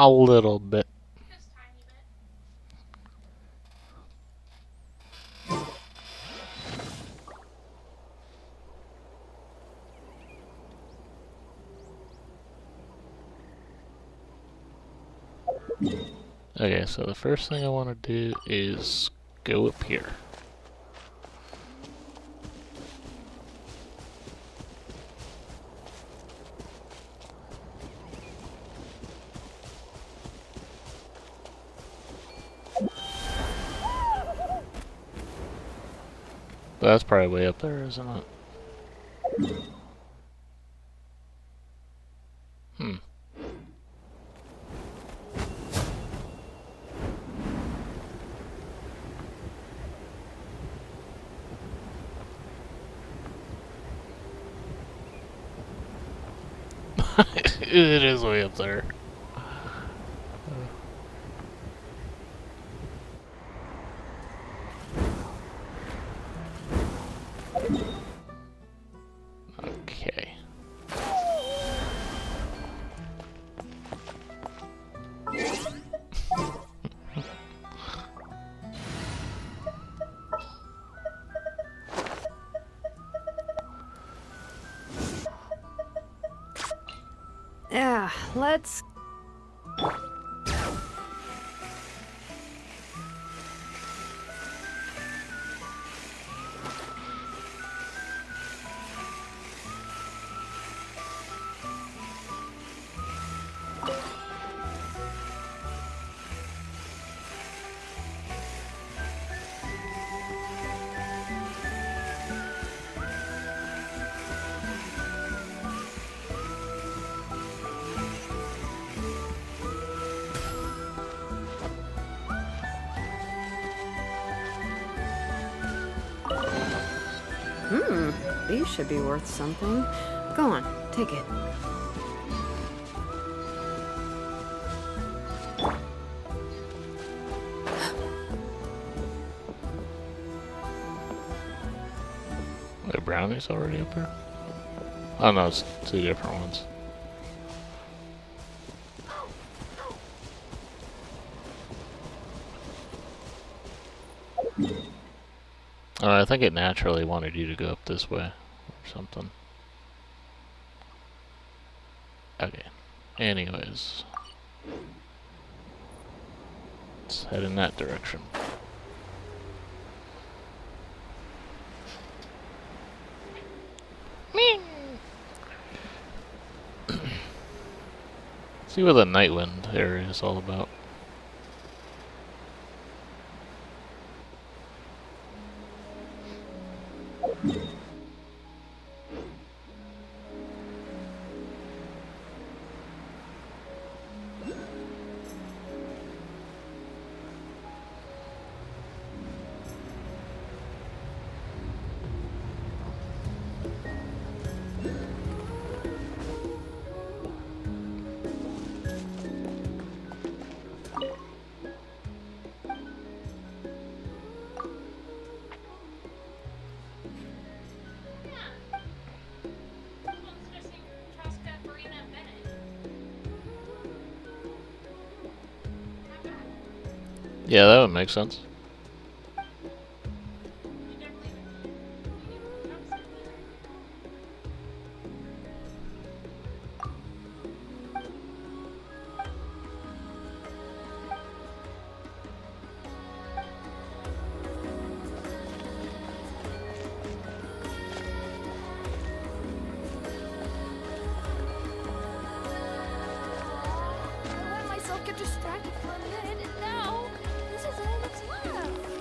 A little bit. Okay, so the first thing I want to do is go up here. That's probably way up there, isn't it? Hmm. It is way up there. Okay. Yeah, let's... These should be worth something. Go on, take it. The brownie's already up here? Oh no, it's two different ones. I think it naturally wanted you to go up this way or something. Okay. Anyways. Let's head in that direction. See what the Nightwind area is all about. Yeah, that would make sense.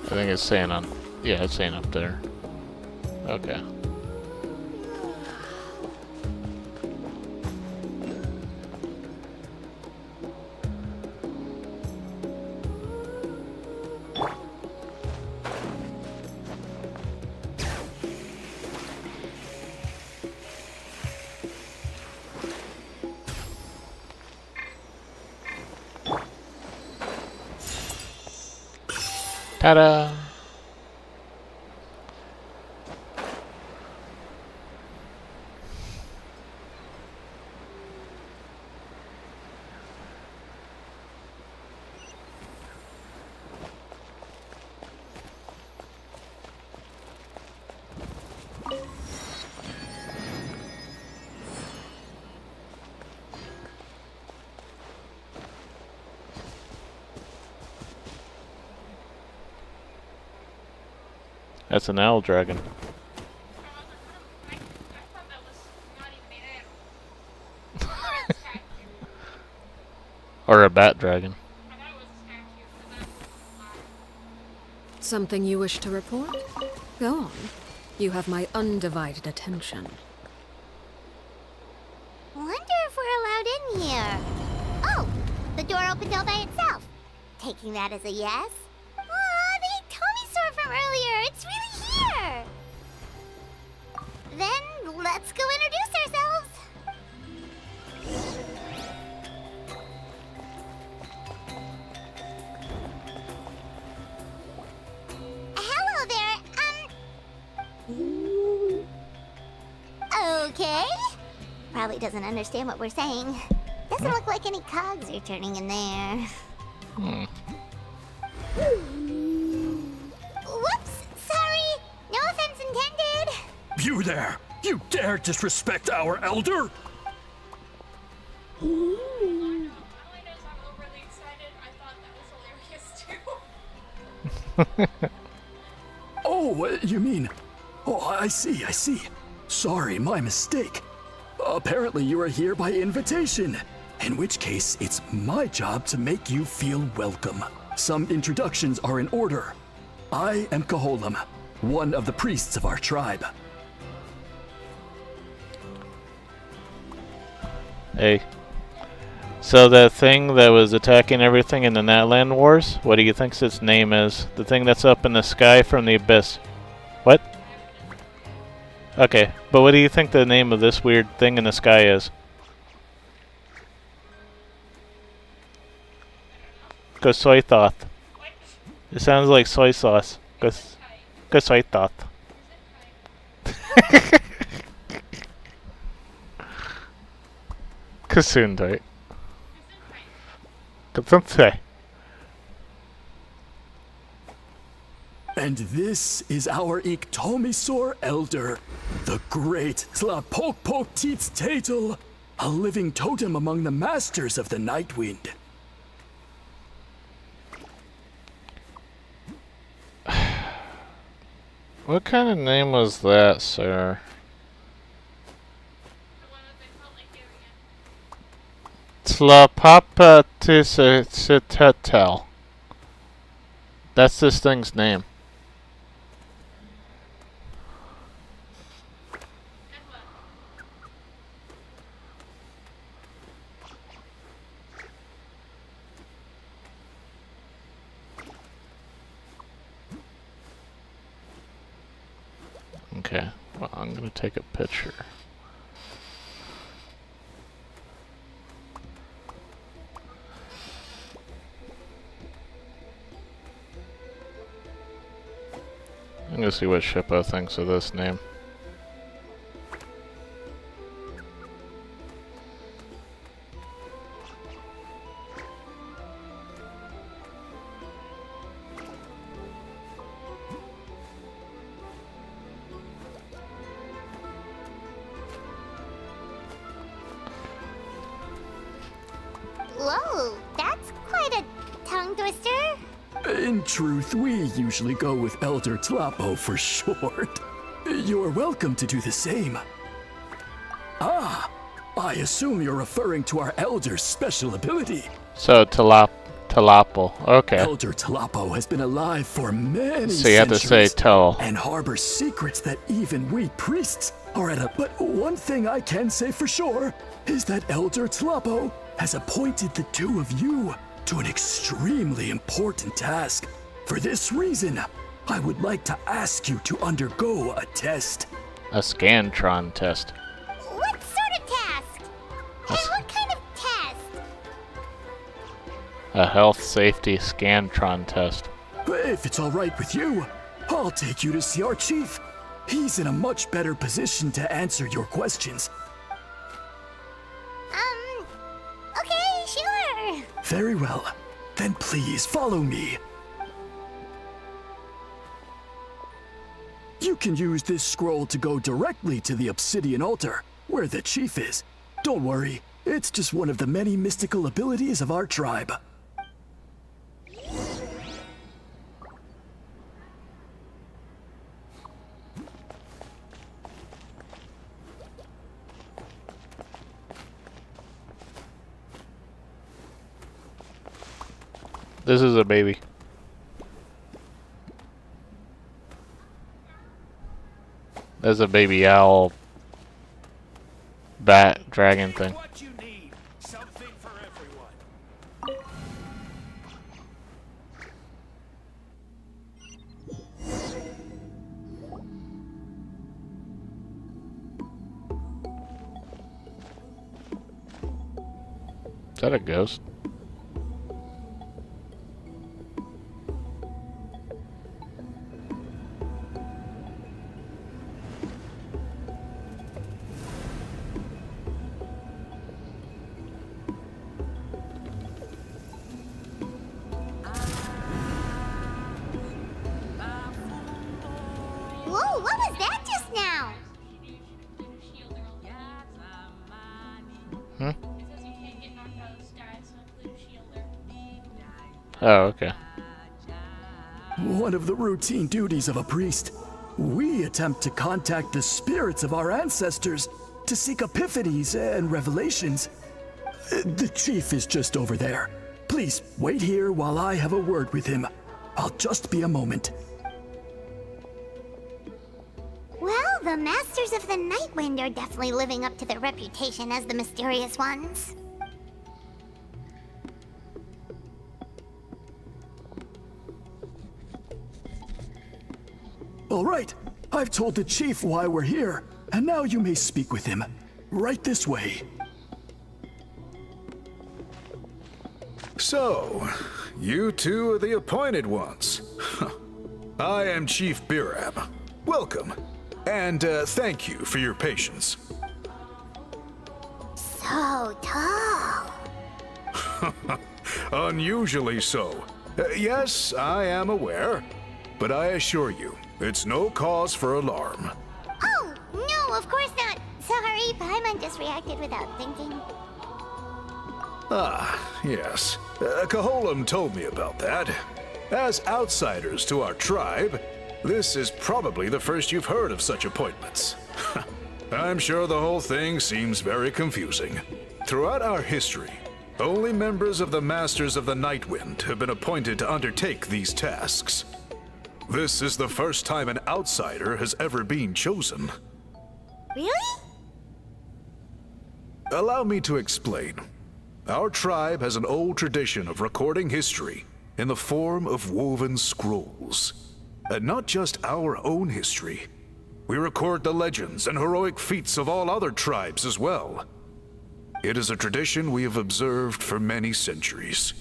I think it's saying on... Yeah, it's saying up there. Okay. Ta-da! That's an owl dragon. I thought that was not even an animal. Or a bat dragon. I thought it was a statue, but that's Something you wish to report? Go on. You have my undivided attention. Wonder if we're allowed in here. Oh, the door opened all by itself. Taking that as a yes? Aw, the Tommy store from earlier. It's really here. Then let's go introduce ourselves. Hello there. Okay. Probably doesn't understand what we're saying. Doesn't look like any cogs are turning in there. Hmm. Whoops! Sorry! No offense intended! You there! You dare disrespect our elder? all I know is I'm overly excited. I thought that was hilarious too. Oh, you mean... Oh, I see. Sorry, my mistake. Apparently you are here by invitation. In which case, it's my job to make you feel welcome. Some introductions are in order. I am Kaholam, one of the priests of our tribe. Hey. So that thing that was attacking everything in the Natland Wars, what do you think its name is? The thing that's up in the sky from the abyss. What? Okay, but what do you think the name of this weird thing in the sky is? Go soy thought. It sounds like soy sauce. Go soy thought. Gesundheit. Gesundheit. And this is our Iktomisor elder, the great Tlapokpoktits Tatel, a living totem among the masters of the Nightwind. What kind of name was that, sir? The one that they felt like giving it. Tlapapatisetetel. That's this thing's name. And what? Okay, well, I'm gonna take a picture. I'm gonna see what Shippo thinks of this name. Whoa, that's quite a tongue twister. In truth, we usually go with Elder Tlapo for short. You're welcome to do the same. Ah, I assume you're referring to our Elder's special ability. So, Talapo. Okay. Elder Tlapo has been alive for many So you have to say centuries tell. and harbors secrets that even we priests are at a... But one thing I can say for sure is that Elder Tlapo has appointed the two of you to an extremely important task. For this reason, I would like to ask you to undergo a test. A Scantron test. What sort of task? And what kind of test? A health safety Scantron test. If it's all right with you, I'll take you to see our chief. He's in a much better position to answer your questions. Okay, sure. Very well. Then please follow me. You can use this scroll to go directly to the obsidian altar, where the chief is. Don't worry, it's just one of the many mystical abilities of our tribe. This is a baby. There's a baby owl, bat, dragon thing. What you need, something for everyone. Is that a ghost? Whoa, what was that just now? Hmm? It says you can't get knocked out of the sky, so blue shielder. Oh, okay. One of the routine duties of a priest. We attempt to contact the spirits of our ancestors to seek epiphanies and revelations. The chief is just over there. Please wait here while I have a word with him. I'll just be a moment. Well, the Masters of the Night Wind are definitely living up to their reputation as the mysterious ones. All right, I've told the chief why we're here, and now you may speak with him. Right this way. So, you two are the appointed ones. I am Chief Birab. Welcome, and thank you for your patience. So tall. Unusually so. Yes, I am aware, but I assure you, it's no cause for alarm. Oh, no, of course not. Sorry, Paimon just reacted without thinking. Ah, yes. Kaholam told me about that. As outsiders to our tribe, this is probably the first you've heard of such appointments. I'm sure the whole thing seems very confusing. Throughout our history, only members of the Masters of the Night Wind have been appointed to undertake these tasks. This is the first time an outsider has ever been chosen. Really? Allow me to explain. Our tribe has an old tradition of recording history in the form of woven scrolls. And not just our own history. We record the legends and heroic feats of all other tribes as well. It is a tradition we have observed for many centuries.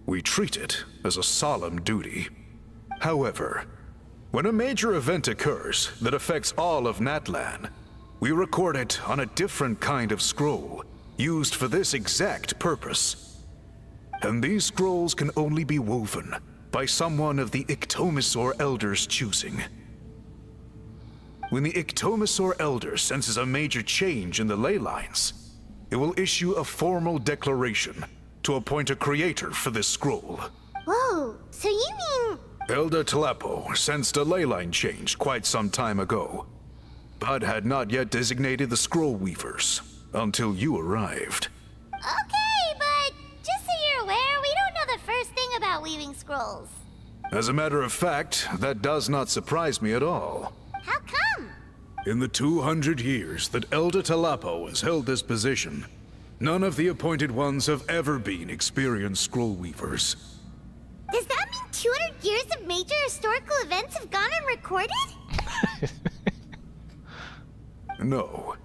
We treat it as a solemn duty. However, when a major event occurs that affects all of Natlan, we record it on a different kind of scroll, used for this exact purpose. And these scrolls can only be woven by someone of the Iktomisor Elders' choosing. When the Iktomisor Elder senses a major change in the ley lines, it will issue a formal declaration to appoint a creator for this scroll. Whoa, so you mean... Elder Talapo sensed a ley line change quite some time ago, but had not yet designated the scroll weavers until you arrived. Okay, but just so you're aware, we don't know the first thing about weaving scrolls. As a matter of fact, that does not surprise me at all. How come? In the 200 years that Elder Talapo has held this position, none of the appointed ones have ever been experienced scroll weavers. Does that mean 200 years of major historical events have gone unrecorded? No.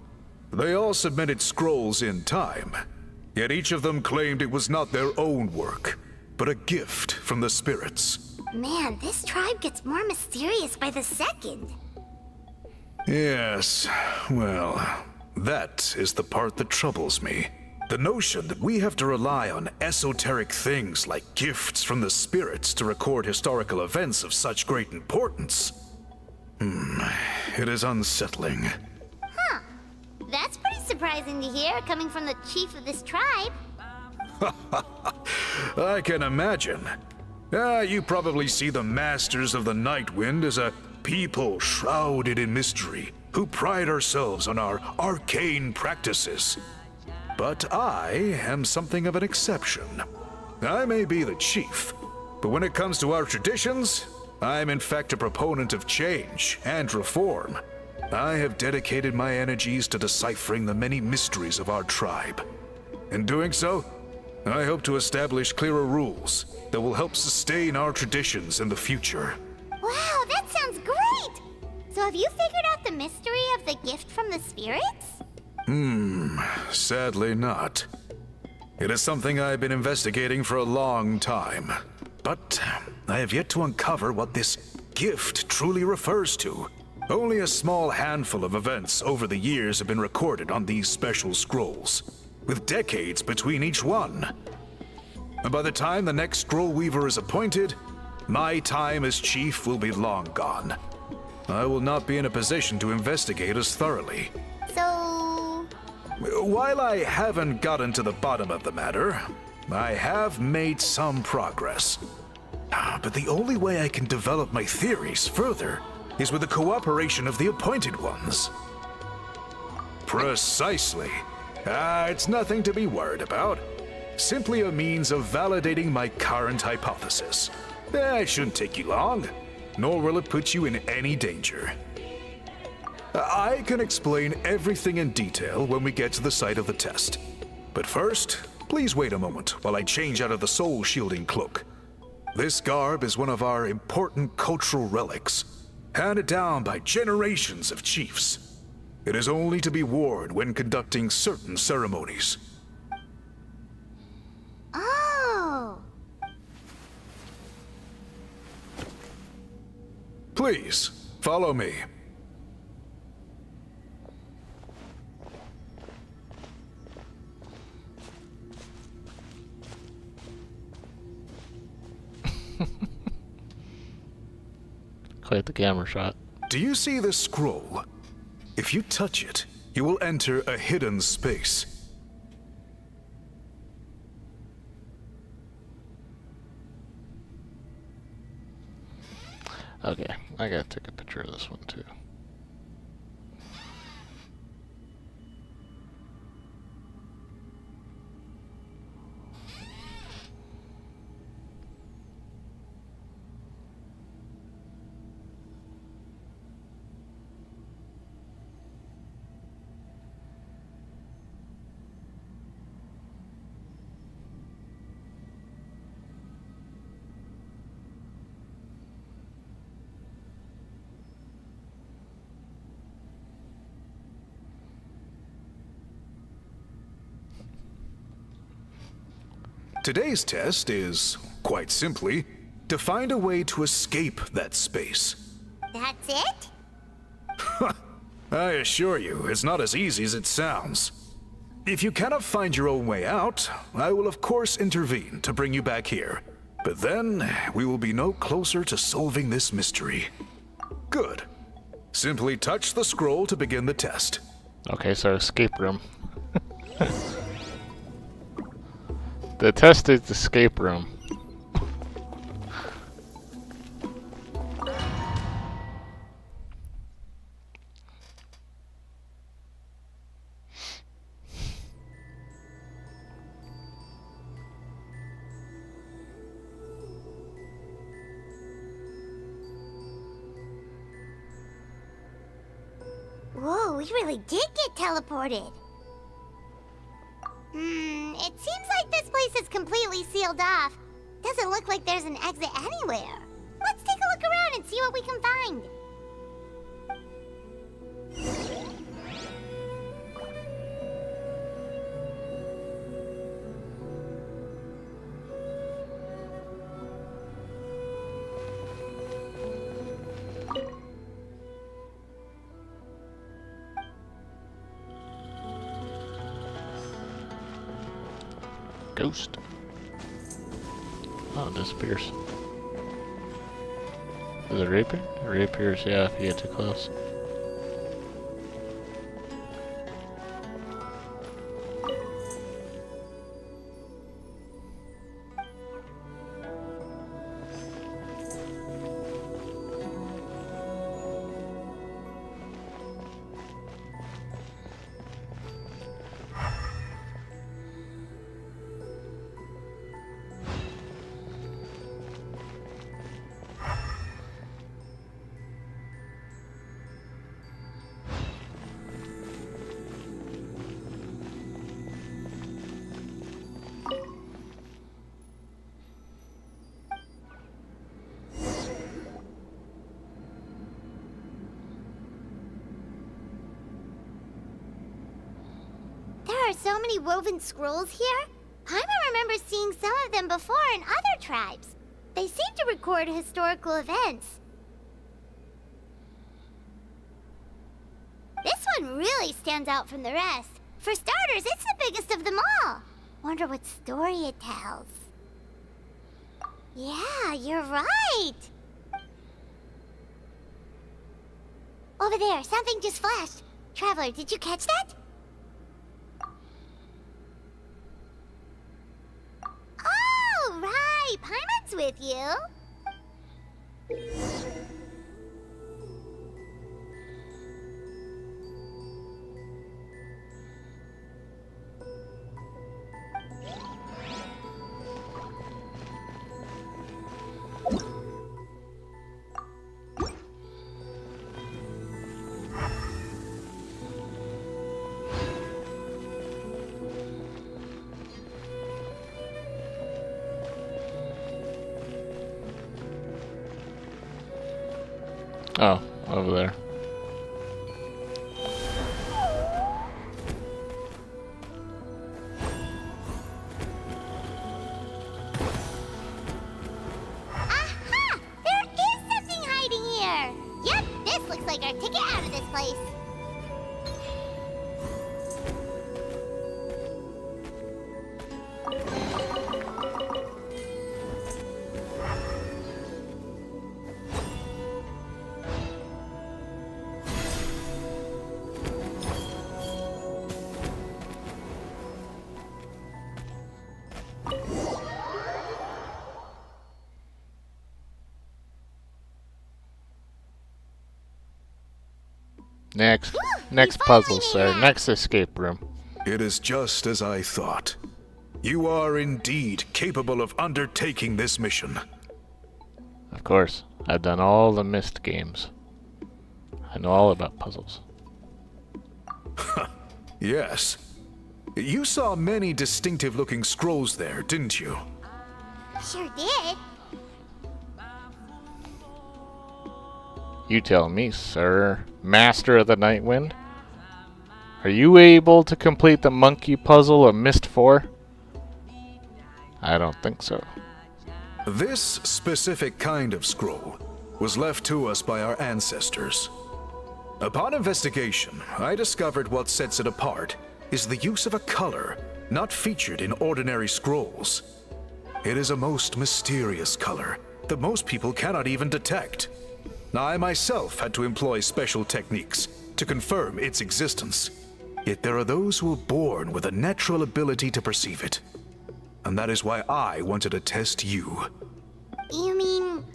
They all submitted scrolls in time, yet each of them claimed it was not their own work, but a gift from the spirits. Man, this tribe gets more mysterious by the second. Yes, well, that is the part that troubles me. The notion that we have to rely on esoteric things like gifts from the spirits to record historical events of such great importance. It is unsettling. Huh. That's pretty surprising to hear, coming from the chief of this tribe. I can imagine. You probably see the Masters of the Night Wind as a people shrouded in mystery, who pride ourselves on our arcane practices. But I am something of an exception. I may be the chief, But when it comes to our traditions, I'm in fact a proponent of change and reform. I have dedicated my energies to deciphering the many mysteries of our tribe. In doing so, I hope to establish clearer rules that will help sustain our traditions in the future. Wow, that sounds great! So have you figured out the mystery of the gift from the spirits? Sadly not. It is something I've been investigating for a long time. But I have yet to uncover what this gift truly refers to. Only a small handful of events over the years have been recorded on these special scrolls, with decades between each one. And by the time the next scroll weaver is appointed, my time as chief will be long gone. I will not be in a position to investigate as thoroughly. So... While I haven't gotten to the bottom of the matter, I have made some progress. But the only way I can develop my theories further is with the cooperation of the Appointed Ones. Precisely. It's nothing to be worried about. Simply a means of validating my current hypothesis. It shouldn't take you long, nor will it put you in any danger. I can explain everything in detail when we get to the site of the test. But first, please wait a moment while I change out of the soul shielding cloak. This garb is one of our important cultural relics, handed down by generations of chiefs. It is only to be worn when conducting certain ceremonies. Oh... Please, follow me. Quite the camera shot. Do you see this scroll? If you touch it, you will enter a hidden space. Okay, I gotta take a picture of this one too. Today's test is, quite simply, to find a way to escape that space. That's it? I assure you, it's not as easy as it sounds. If you cannot find your own way out, I will of course intervene to bring you back here. But then, we will be no closer to solving this mystery. Good. Simply touch the scroll to begin the test. Okay, so escape room. The test is the escape room. Whoa, we really did get teleported. It seems like this place is completely sealed off. Doesn't look like there's an exit anywhere. Let's take a look around and see what we can find. Ghost. Oh, it disappears. Does it reappear? It reappears, yeah, if you get too close. there are so many woven scrolls here? Paimon remembers seeing some of them before in other tribes. They seem to record historical events. This one really stands out from the rest. For starters, it's the biggest of them all. Wonder what story it tells. Yeah, you're right. Over there, something just flashed. Traveler, did you catch that? Oh, right. Paimon's with you. Oh, over there. Aha! There is something hiding here! Yep, this looks like our ticket out of this place. Next puzzle, sir. Next escape room. It is just as I thought. You are indeed capable of undertaking this mission. Of course, I've done all the Myst games. I know all about puzzles. Yes. You saw many distinctive-looking scrolls there, didn't you? Sure did. You tell me, sir. Master of the Night Wind? Are you able to complete the monkey puzzle of Myst 4? I don't think so. This specific kind of scroll was left to us by our ancestors. Upon investigation, I discovered what sets it apart is the use of a color not featured in ordinary scrolls. It is a most mysterious color that most people cannot even detect. I myself had to employ special techniques to confirm its existence. Yet there are those who are born with a natural ability to perceive it. And that is why I wanted to test you. You mean...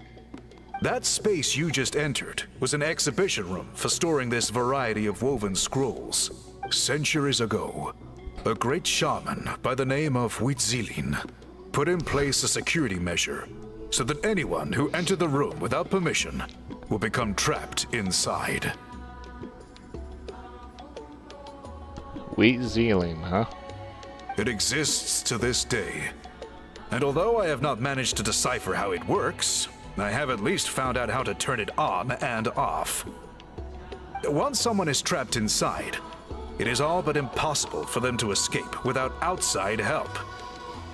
That space you just entered was an exhibition room for storing this variety of woven scrolls. Centuries ago, a great shaman by the name of Huitzilin put in place a security measure so that anyone who entered the room without permission will become trapped inside. Wheat Zealing, huh? It exists to this day. And although I have not managed to decipher how it works, I have at least found out how to turn it on and off. Once someone is trapped inside, it is all but impossible for them to escape without outside help.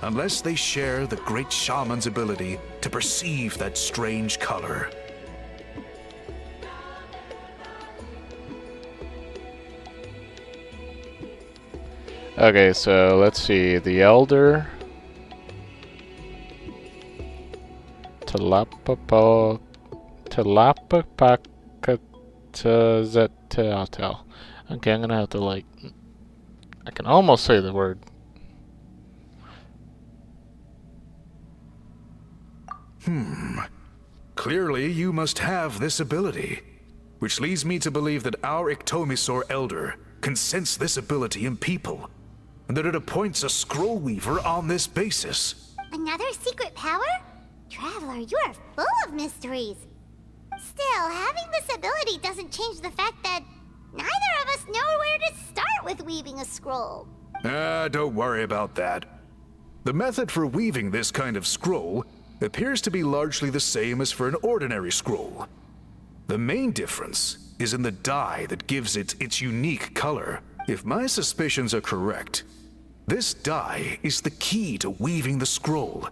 Unless they share the great shaman's ability to perceive that strange color. Okay, so let's see. The Elder. Talapapakazatel. Okay, I'm gonna have to like... I can almost say the word. Clearly, you must have this ability, which leads me to believe that our Ictomisaur Elder can sense this ability in people, and that it appoints a scroll weaver on this basis. Another secret power? Traveler, you are full of mysteries. Still, having this ability doesn't change the fact that neither of us know where to start with weaving a scroll. Don't worry about that. The method for weaving this kind of scroll appears to be largely the same as for an ordinary scroll. The main difference is in the dye that gives it its unique color If my suspicions are correct, this dye is the key to weaving the scroll,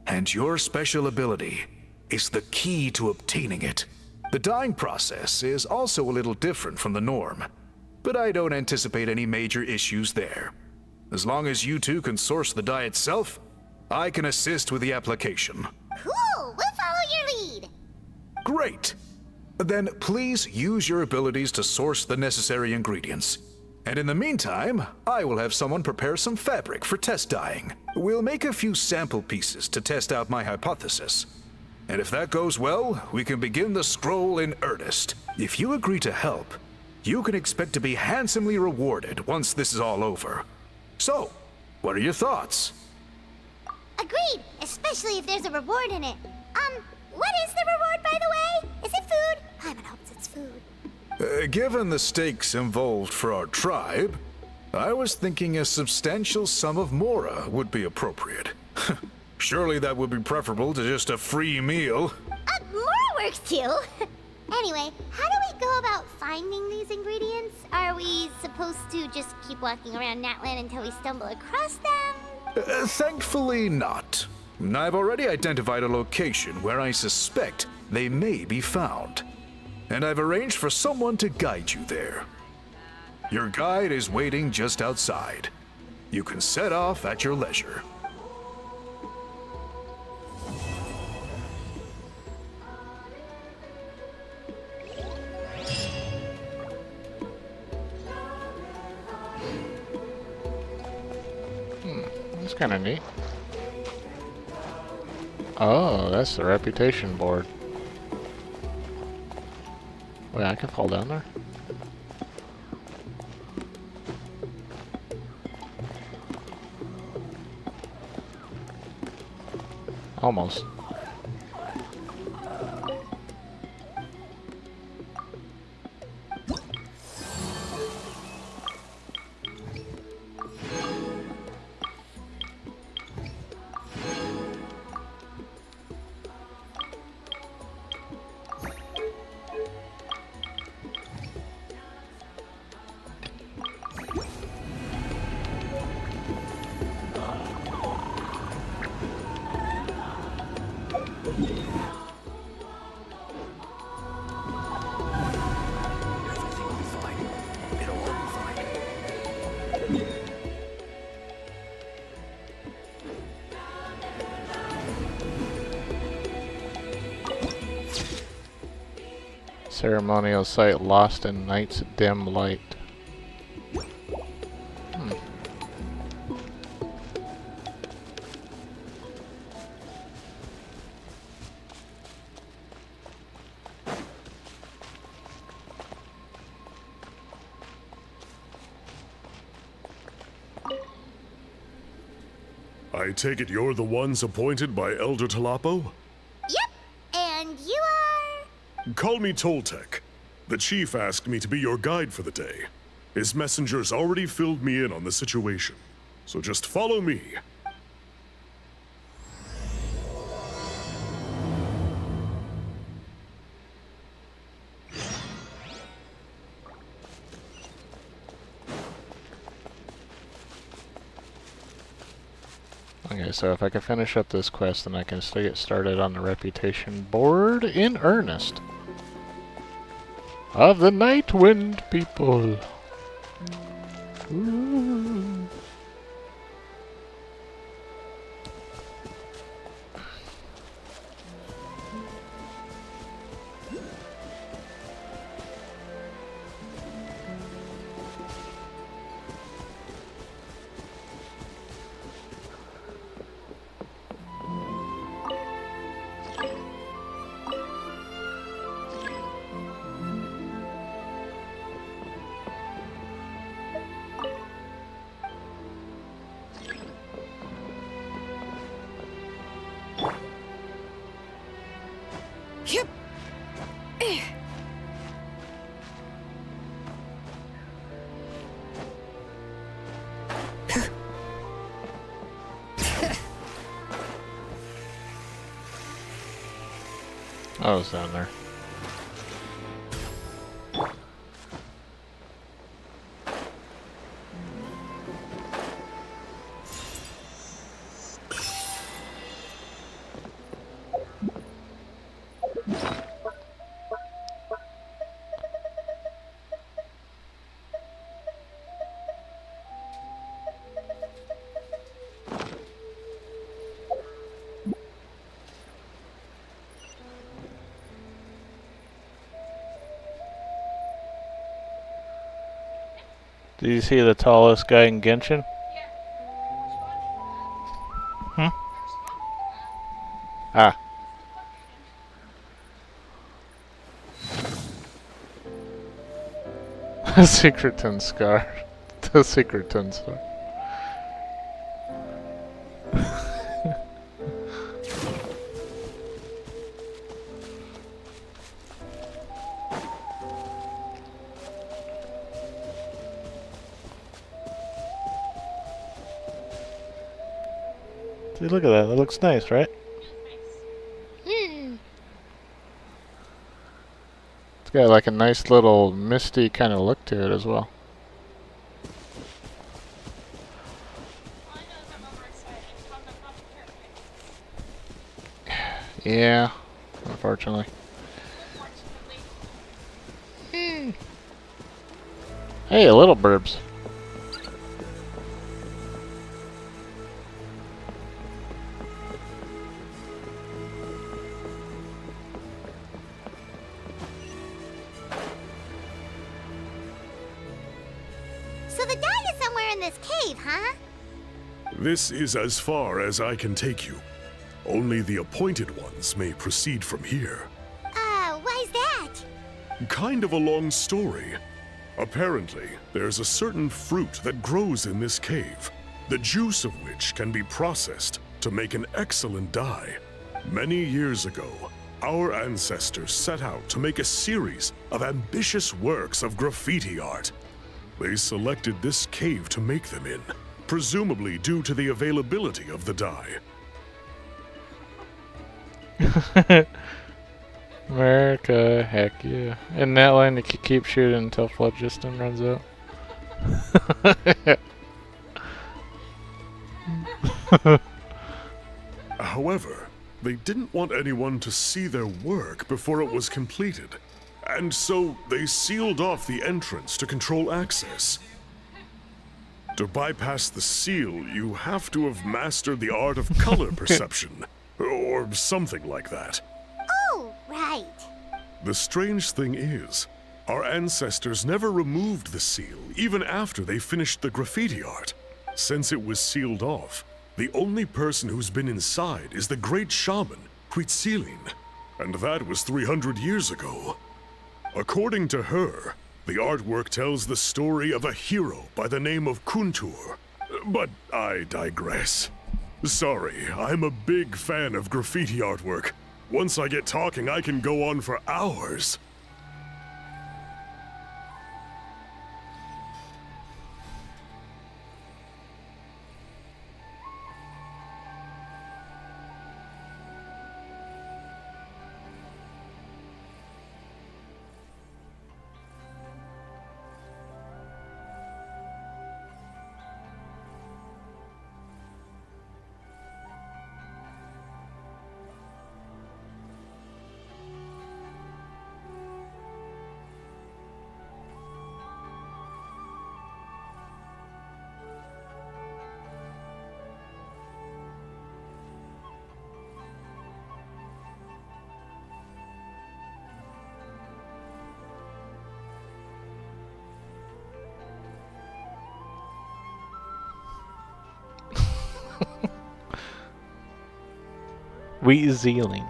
and your special ability is the key to obtaining it. The dyeing process is also a little different from the norm, but I don't anticipate any major issues there. As long as you two can source the dye itself, I can assist with the application. Cool, we'll follow your lead. Great! Then please use your abilities to source the necessary ingredients. And in the meantime, I will have someone prepare some fabric for test dyeing. We'll make a few sample pieces to test out my hypothesis. And if that goes well, we can begin the scroll in earnest. If you agree to help, you can expect to be handsomely rewarded once this is all over. So, what are your thoughts? Agreed, especially if there's a reward in it. What is the reward, by the way? Is it food? Paimon hopes it's food. Given the stakes involved for our tribe, I was thinking a substantial sum of mora would be appropriate. Surely that would be preferable to just a free meal. More works too. Anyway, how do we go about finding these ingredients? Are we supposed to just keep walking around Natland until we stumble across them? Thankfully not. I've already identified a location where I suspect they may be found. And I've arranged for someone to guide you there. Your guide is waiting just outside. You can set off at your leisure. That's kind of neat. Oh, that's the reputation board. Wait, I can fall down there? Almost. Everything will be fine. It'll all be fine. Ceremonial site lost in night's dim light. I take it you're the ones appointed by Elder Talapo? Yep, and you are... Call me Toltec. The chief asked me to be your guide for the day. His messengers already filled me in on the situation. So just follow me. Okay, so if I can finish up this quest, then I can still get started on the reputation board in earnest. Of the Night Wind people. Ooh. Yep. I was down there. Did you see the tallest guy in Genshin? Yeah. Responding to that. Hmm? I responded to that. Ah. Secreton Scar. The Secreton Scar. See, look at that. That looks nice, right? Hmm. It's got like a nice little misty kind of look to it as well. All I know is I'm overexcited. So I'm not concentrating. Yeah, unfortunately. Unfortunately. Hey, little burbs. So the dye is somewhere in this cave, huh? This is as far as I can take you. Only the appointed ones may proceed from here. Why's that? Kind of a long story. Apparently, there's a certain fruit that grows in this cave, the juice of which can be processed to make an excellent dye. Many years ago, our ancestors set out to make a series of ambitious works of graffiti art. They selected this cave to make them in, presumably due to the availability of the dye. America, heck yeah. In that line, you can keep shooting until phlogiston runs out. However, they didn't want anyone to see their work before it was completed, and so they sealed off the entrance to control access. To bypass the seal, you have to have mastered the art of color perception, or something like that. Oh, right. The strange thing is, our ancestors never removed the seal, even after they finished the graffiti art. Since it was sealed off, the only person who's been inside is the great shaman, Huitzilin, and that was 300 years ago. According to her, the artwork tells the story of a hero by the name of Kuntur. But I digress. Sorry, I'm a big fan of graffiti artwork. Once I get talking, I can go on for hours. Wheat Zealing.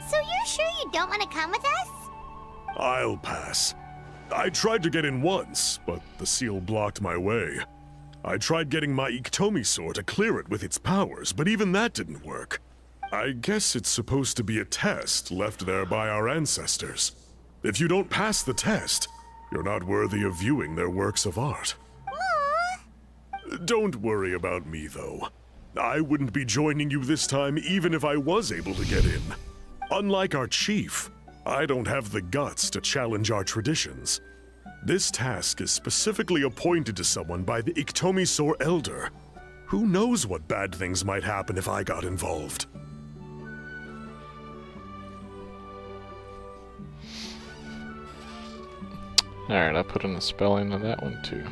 So you're sure you don't want to come with us? I'll pass. I tried to get in once, but the seal blocked my way. I tried getting my Iktomi to clear it with its powers, but even that didn't work. I guess it's supposed to be a test left there by our ancestors. If you don't pass the test, you're not worthy of viewing their works of art. Don't worry about me, though. I wouldn't be joining you this time even if I was able to get in. Unlike our chief, I don't have the guts to challenge our traditions. This task is specifically appointed to someone by the Iktomi Elder. Who knows what bad things might happen if I got involved? Alright, I put in a spelling on that one too.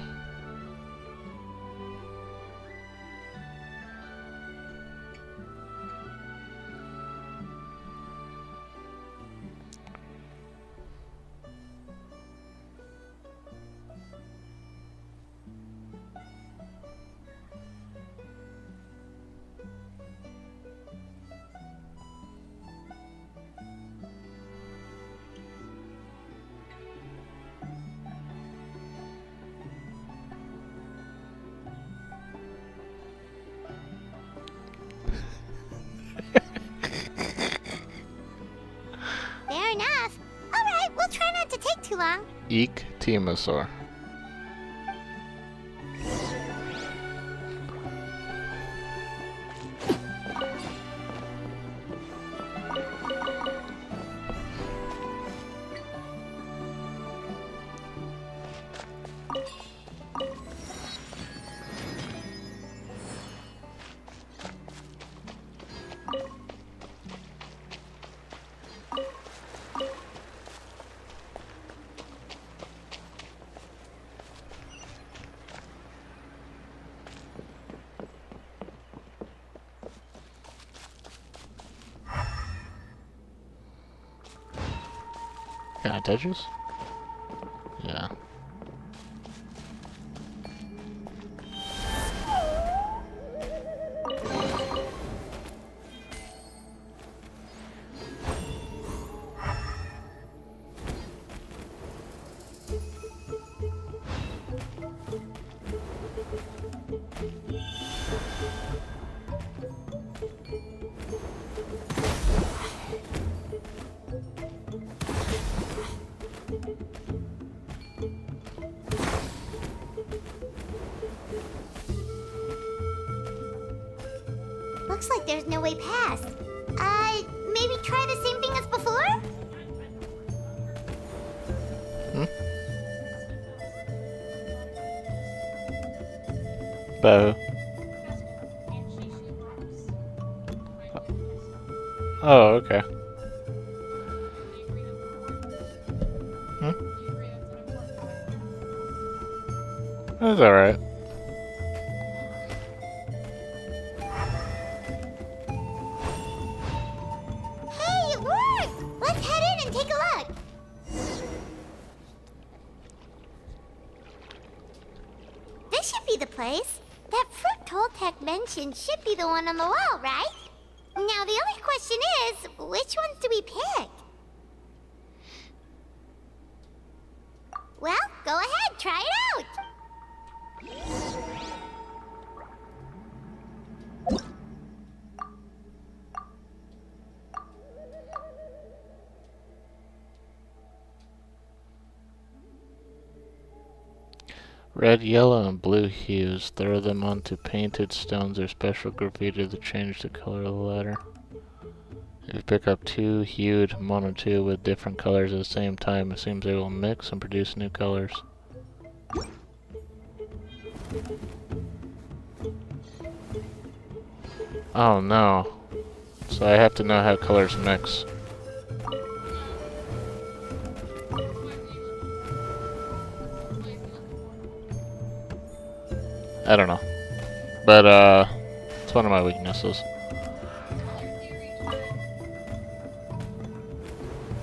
Fair enough. Alright, we'll try not to take too long. Eek Timosaur. Can I touch this? Yeah. Looks like there's no way past. Maybe try the same thing as before? Bow. Oh, okay. That's alright. Hey, it worked! Let's head in and take a look. This should be the place. That fruit Toltec mentioned should be the one on the wall, right? Now the only question is, which ones do we pick? Well, go ahead, try it out! Red, yellow, and blue hues. Throw them onto painted stones or special graffiti to change the color of the latter. If you pick up two hued monotube with different colors at the same time, it seems they will mix and produce new colors. Oh no. So I have to know how colors mix. I don't know. But, it's one of my weaknesses.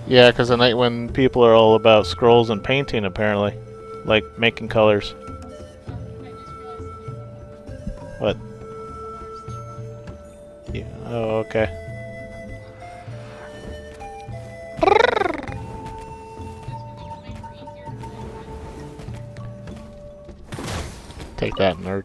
Yeah, because at night when people are all about scrolls and painting, apparently. Like, making colors. What? Yeah, oh, okay. Take that, nerd.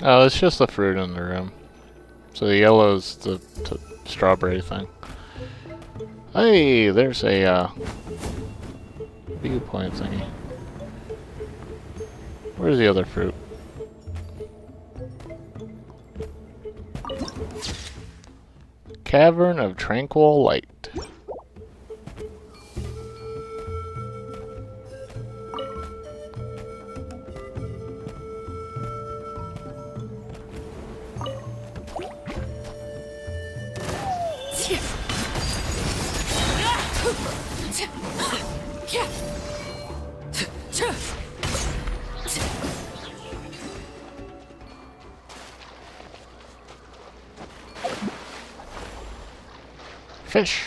Oh, it's just the fruit in the room. So the yellow's the strawberry thing. Hey, there's a viewpoint thingy. Where's the other fruit? Cavern of Tranquil Light. Fish.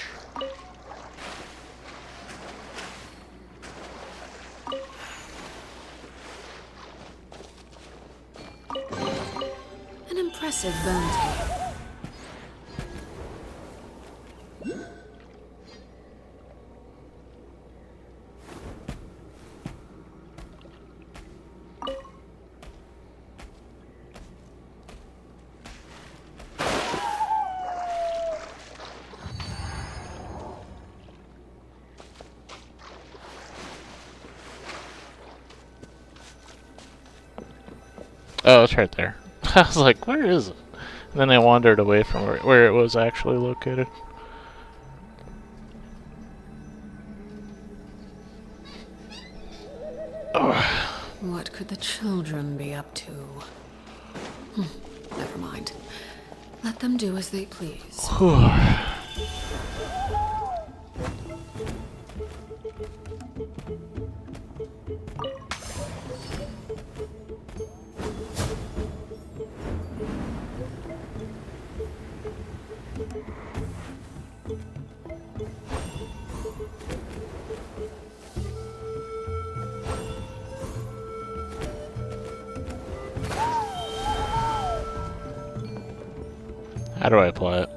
impressive bone tape. Oh, it's right there. I was like, where is it? And then I wandered away from where it was actually located. What could the children be up to? Never mind. Let them do as they please. How do I play it?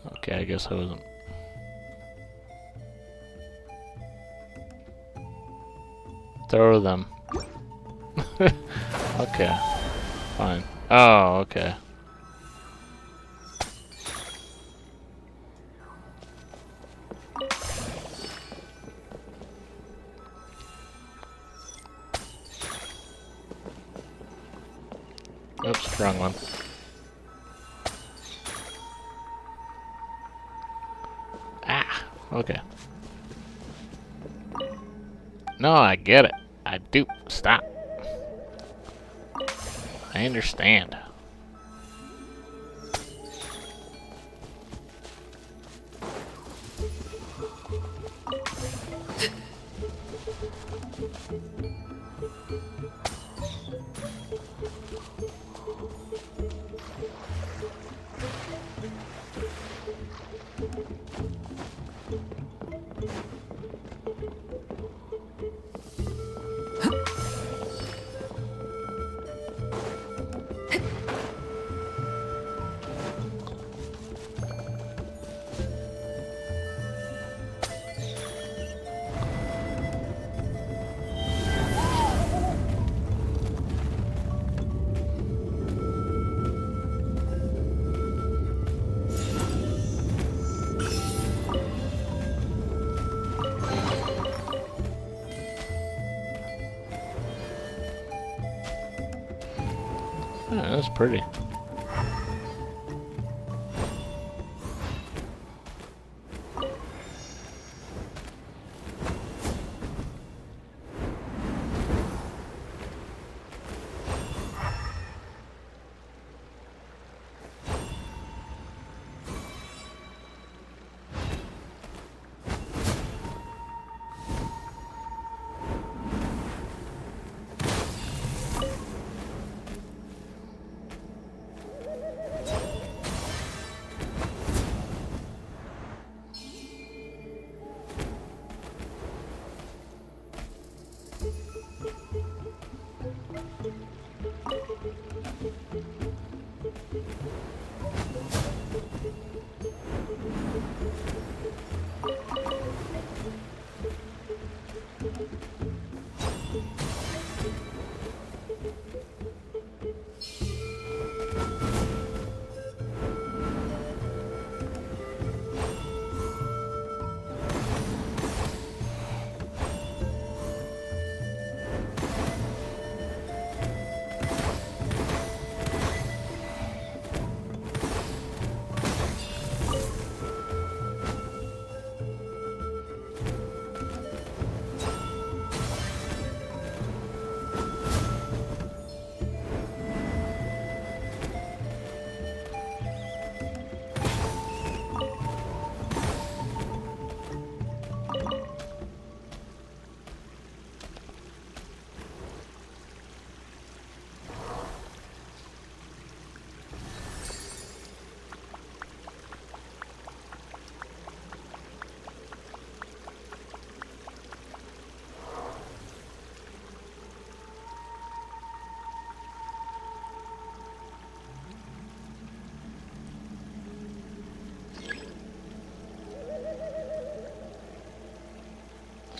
Okay, I guess I wasn't. Throw them. Okay. Fine. Oh, okay. Oops, wrong one. Ah, okay. No, I get it. I do. Stop. I understand. Yeah, that's pretty.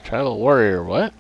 Tribal warrior, what?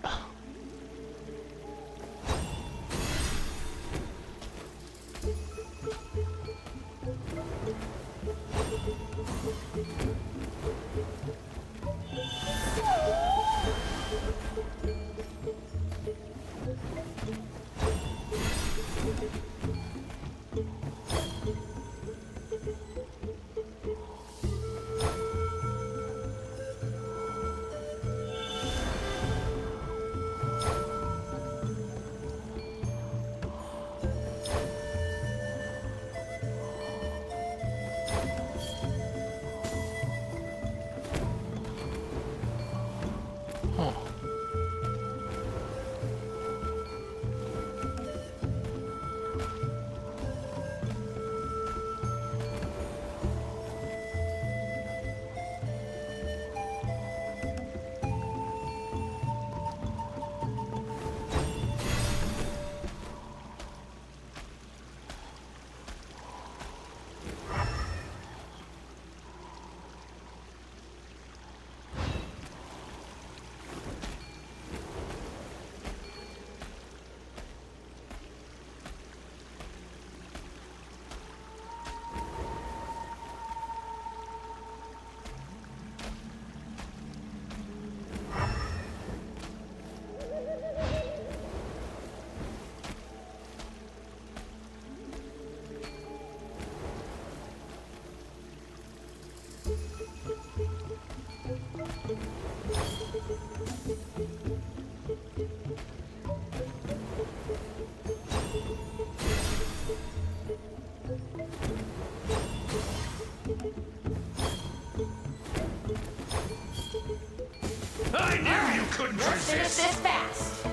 I knew you couldn't Let's finish resist. this fast.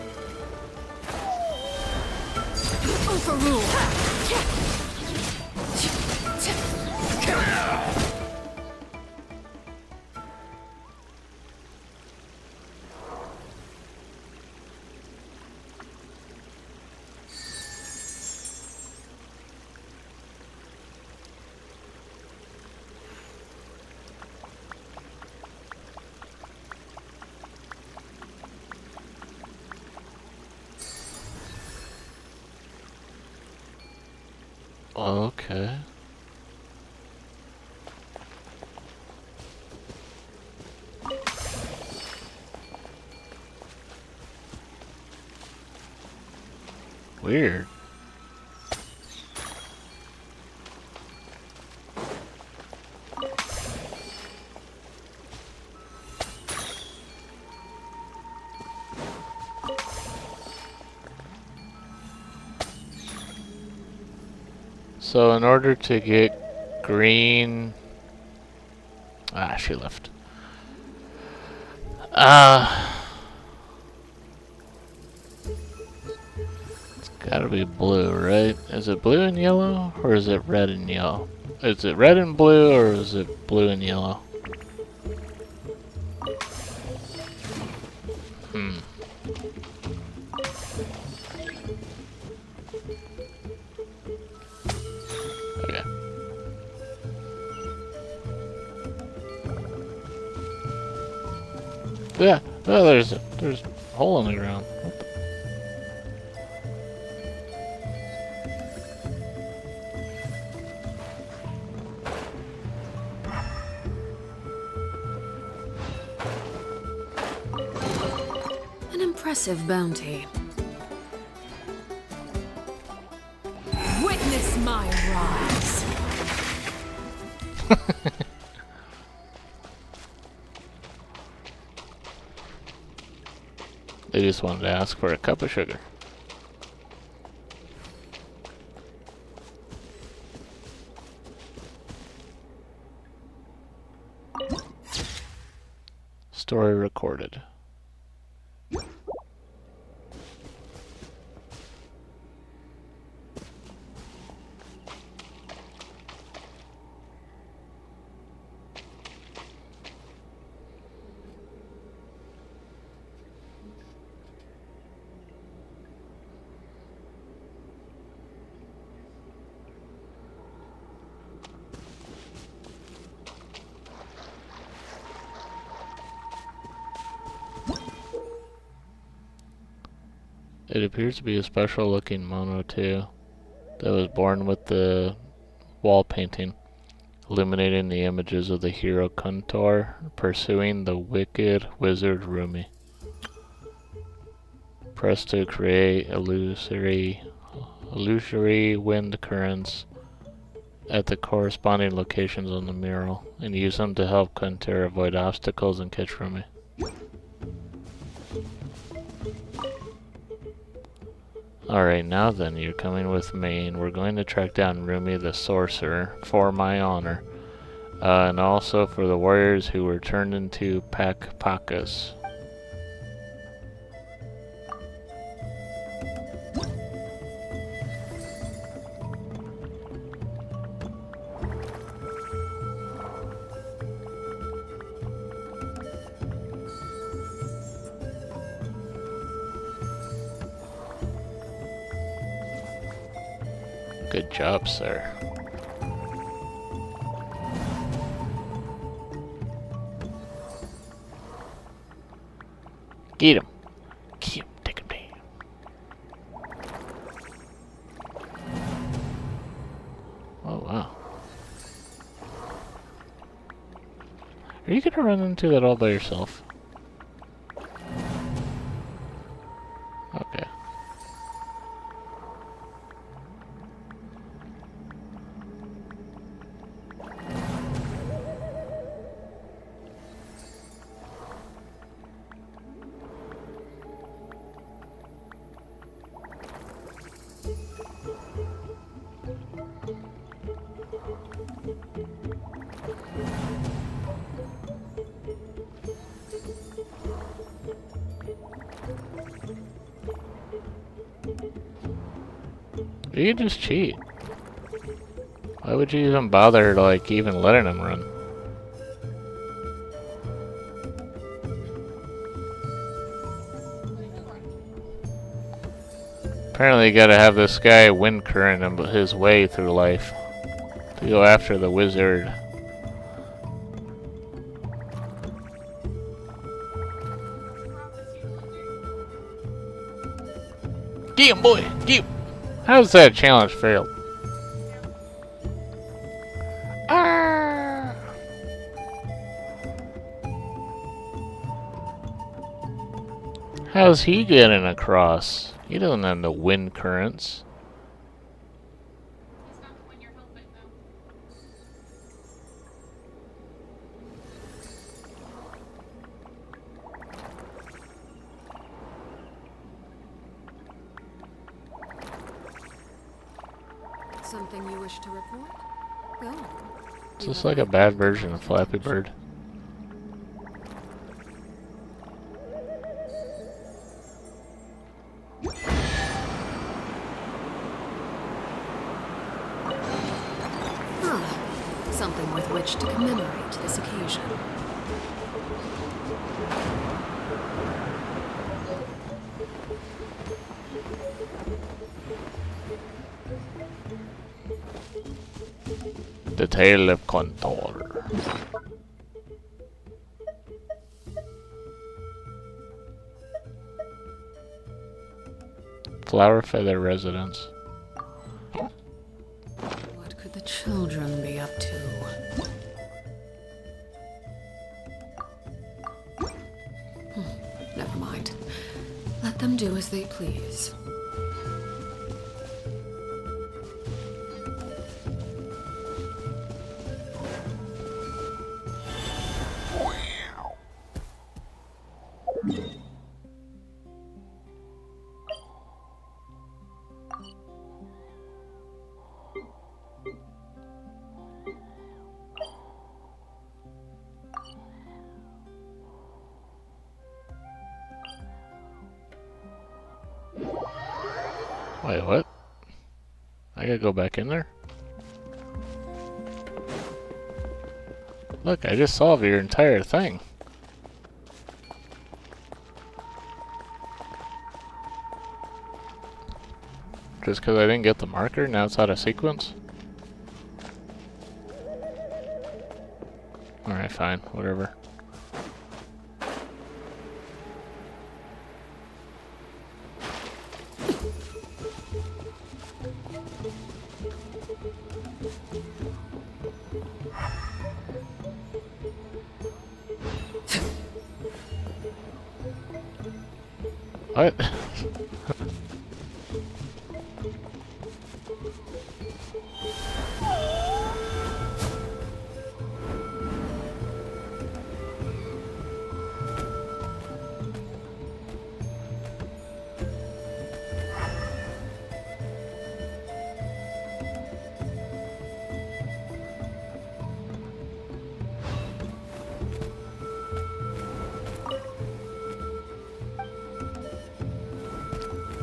Okay. Weird. So in order to get green... Ah, she left. It's gotta be blue, right? Is it blue and yellow, or is it red and yellow? Is it red and blue, or is it blue and yellow? Okay. Yeah. Oh, there's a hole in the ground. What the- An impressive bounty. Witness my rise. They just wanted to ask for a cup of sugar. Story recorded. It appears to be a special looking mono too, that was born with the wall painting, illuminating the images of the hero Kuntor pursuing the wicked wizard Rumi. Press to create illusory wind currents at the corresponding locations on the mural, and use them to help Kuntor avoid obstacles and catch Rumi. Alright, now then, you're coming with me, and we're going to track down Rumi the Sorcerer for my honor, and also for the warriors who were turned into Pakpakas. Good job, sir. Get him. Get him. Take him down. Oh, wow. Are you gonna run into that all by yourself? Okay. You can just cheat. Why would you even bother, like, even letting him run? Apparently you gotta have this guy wind current his way through life to go after the wizard. Get him, boy! Get him! How's that challenge failed? Ah! How's he getting across? He doesn't have the wind currents. It's not when you're helping them. Something you wish to report? Go on. It's just like a bad version of Flappy Bird. Something with which to commemorate this occasion. The Tale of Contour. Flower Feather Residence. What could the children be up to? Never mind. Let them do as they please. Wait, what? I gotta go back in there? Look, I just solved your entire thing. Just because I didn't get the marker, now it's out of sequence? Alright, fine, whatever. What?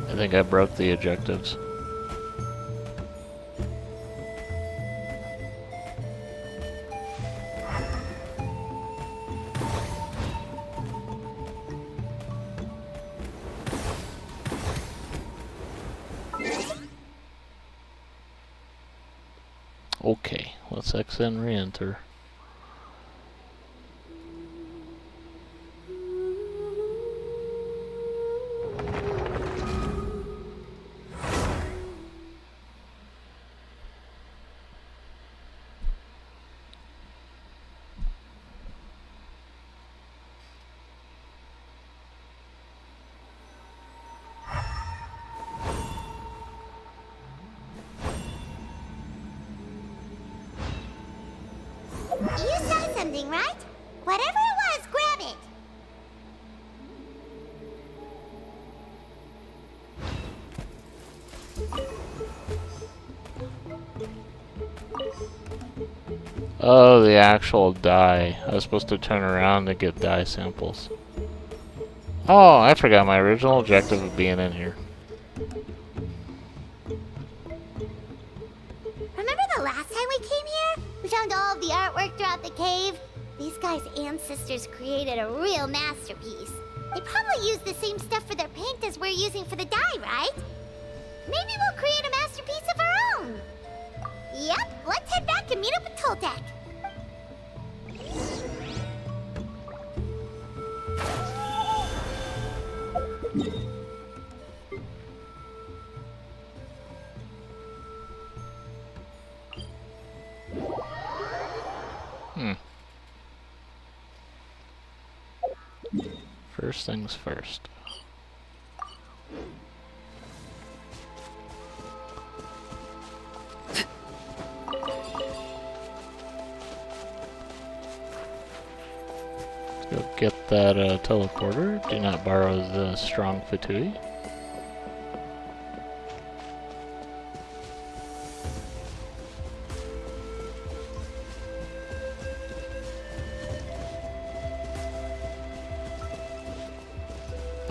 I think I broke the objectives. Okay, let's exit and re-enter. You saw something, right? Whatever it was, grab it. Oh, the actual dye. I was supposed to turn around to get dye samples. Oh, I forgot my original objective of being in here. Remember the last time we came here? We found all of the artwork throughout the cave. These guys' ancestors created a real masterpiece. They probably used the same stuff for their paint as we're using for the dye, right? Maybe we'll create a masterpiece of our own. Yep, let's head back and meet up with Toltec. First things first. Let's go get that teleporter. Do not borrow the strong fatui.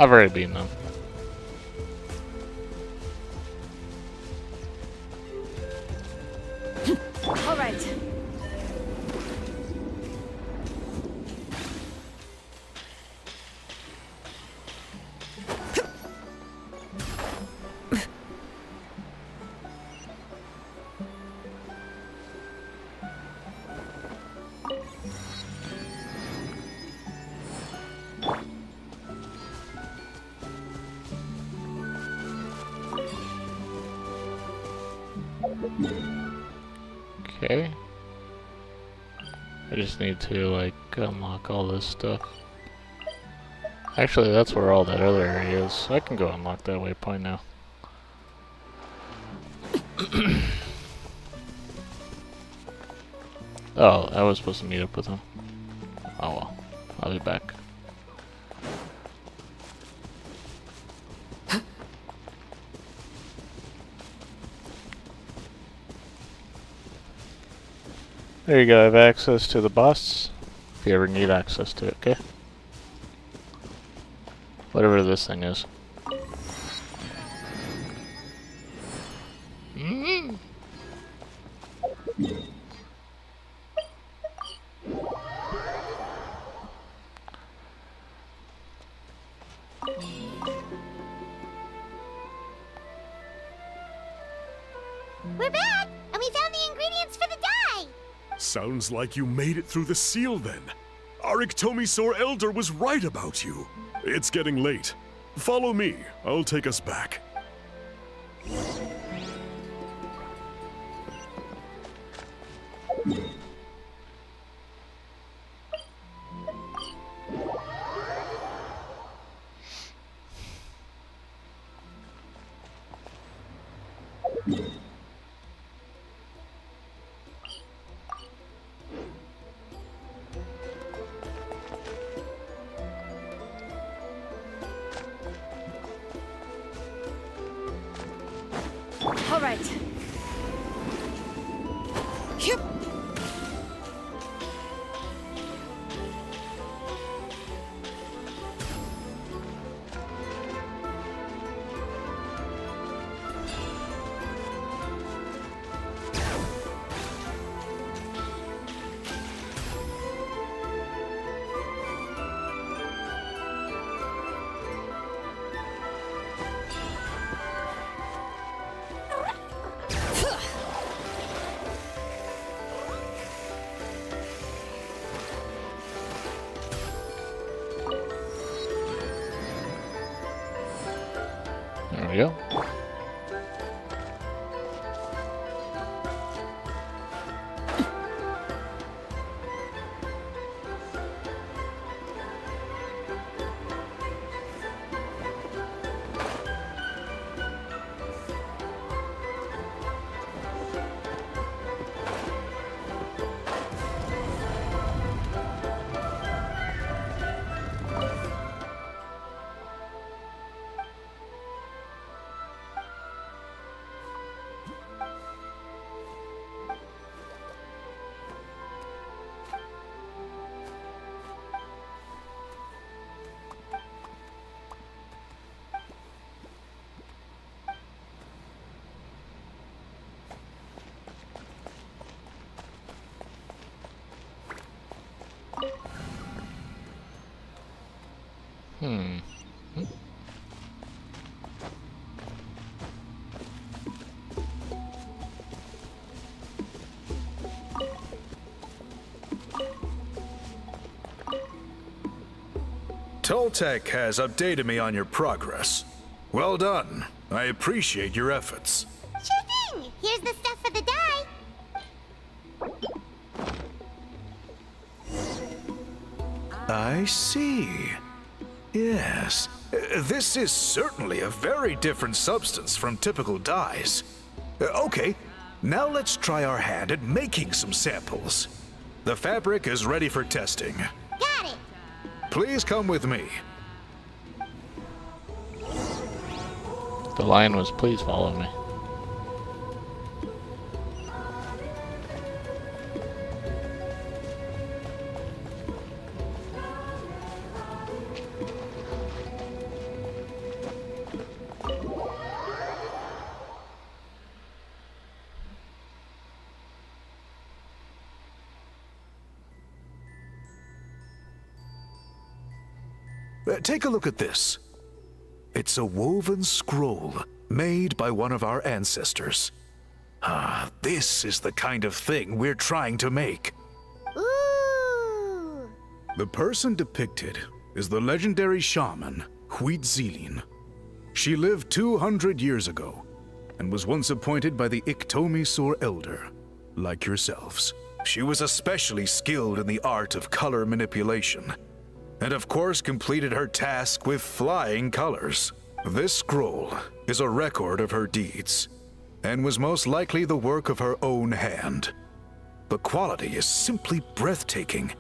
I've already been them. All right. Okay. I just need to, like, unlock all this stuff. Actually, that's where all that other area is. I can go unlock that waypoint now. Oh, I was supposed to meet up with him. Oh well. I'll be back. There you go, I have access to the boss. If you ever need access to it, okay? Whatever this thing is. We're back, and we found the ingredients for the dye. Sounds like you made it through the seal then. Our Iktomisaur Elder was right about you. It's getting late. Follow me. I'll take us back. There we go. Toltec has updated me on your progress. Well done. I appreciate your efforts. Sure thing. Here's the stuff for the dye. I see. Yes. This is certainly a very different substance from typical dyes. Okay, now let's try our hand at making some samples. The fabric is ready for testing. Got it. Please come with me. The line was, please follow me. Take a look at this. It's a woven scroll made by one of our ancestors. This is the kind of thing we're trying to make. Ooh. The person depicted is the legendary shaman, Huitzilin. She lived 200 years ago and was once appointed by the Iktomi-Sur Elder, like yourselves. She was especially skilled in the art of color manipulation, and of course completed her task with flying colors. This scroll is a record of her deeds, and was most likely the work of her own hand. The quality is simply breathtaking,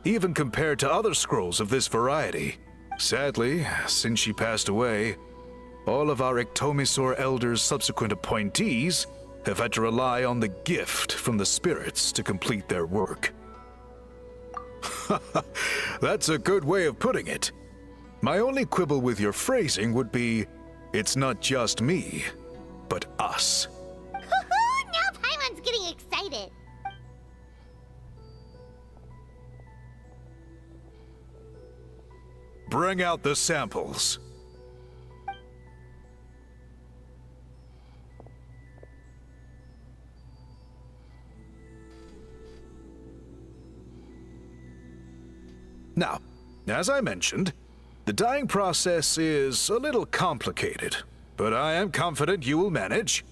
even compared to other scrolls of this variety. Sadly, since she passed away, all of our Iktomi-Sur Elder's subsequent appointees have had to rely on the gift from the spirits to complete their work. That's a good way of putting it. My only quibble with your phrasing would be, it's not just me, but us. Now Paimon's getting excited. Bring out the samples. Now, as I mentioned, the dyeing process is a little complicated, but I am confident you will manage.